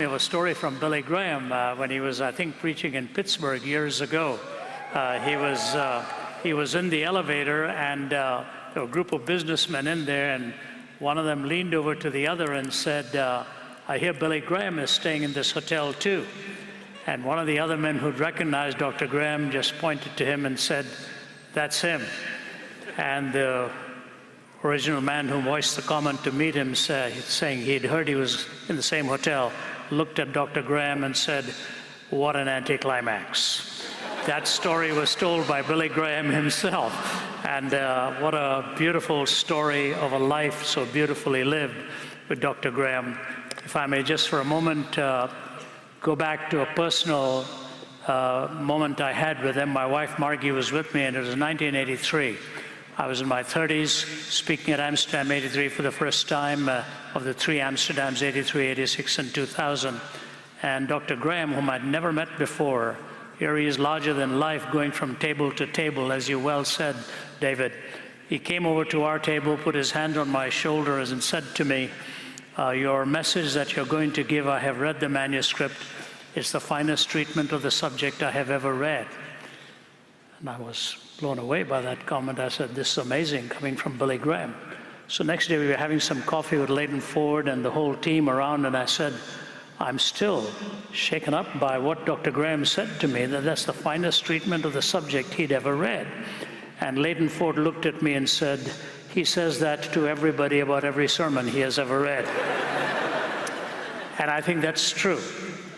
Of a story from Billy Graham when he was, I think, preaching in Pittsburgh years ago. He was in the elevator, and there were a group of businessmen in there, and one of them leaned over to the other and said, "I hear Billy Graham is staying in this hotel too." And one of the other men who'd recognized Dr. Graham just pointed to him and said, "That's him." And the original man who voiced the comment to meet him, saying he'd heard he was in the same hotel, looked at Dr. Graham and said, "What an anticlimax." That story was told by Billy Graham himself. And what a beautiful story of a life so beautifully lived with Dr. Graham. If I may just for a moment go back to a personal moment I had with him. My wife Margie was with me, and it was 1983. I was in my 30s, speaking at Amsterdam 83 for the first time, of the three Amsterdams, 83, 86, and 2000. And Dr. Graham, whom I'd never met before, here he is larger than life, going from table to table, as you well said, David. He came over to our table, put his hand on my shoulder and said to me, "Your message that you're going to give, I have read the manuscript. It's the finest treatment of the subject I have ever read." And I was blown away by that comment. I said, "This is amazing, coming from Billy Graham." So next day we were having some coffee with Leighton Ford and the whole team around, and I said, "I'm still shaken up by what Dr. Graham said to me, that that's the finest treatment of the subject he'd ever read." And Leighton Ford looked at me and said, "He says that to everybody about every sermon he has ever read." And I think that's true.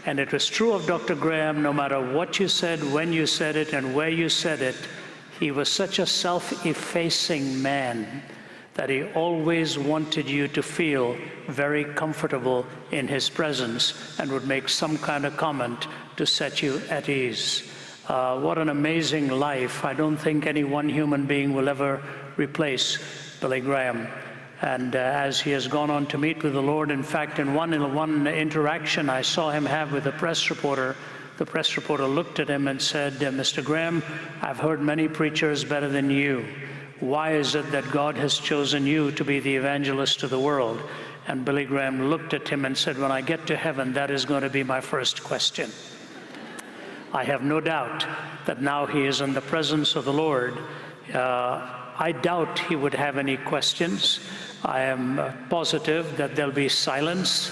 And it was true of Dr. Graham, no matter what you said, when you said it, and where you said it. He was such a self-effacing man that he always wanted you to feel very comfortable in his presence and would make some kind of comment to set you at ease. What an amazing life. I don't think any one human being will ever replace Billy Graham. And as he has gone on to meet with the Lord, in fact, in one interaction I saw him have with a press reporter, the press reporter looked at him and said, "Mr. Graham, I've heard many preachers better than you. Why is it that God has chosen you to be the evangelist to the world?" And Billy Graham looked at him and said, "When I get to heaven, that is going to be my first question." I have no doubt that now he is in the presence of the Lord. I doubt he would have any questions. I am positive that there'll be silence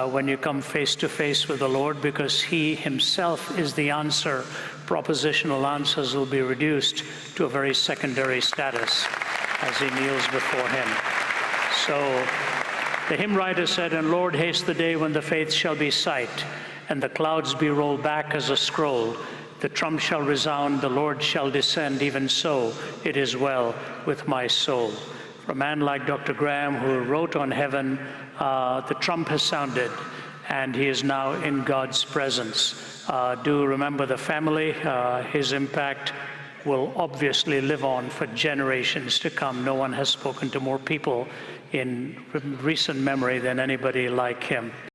when you come face to face with the Lord, because he himself is the answer. Propositional answers will be reduced to a very secondary status as he kneels before him. So the hymn writer said, "And Lord, haste the day when the faith shall be sight, and the clouds be rolled back as a scroll. The trump shall resound, the Lord shall descend, even so it is well with my soul." For a man like Dr. Graham, who wrote on heaven, the trump has sounded, and he is now in God's presence. Do remember the family. His impact will obviously live on for generations to come. No one has spoken to more people in recent memory than anybody like him.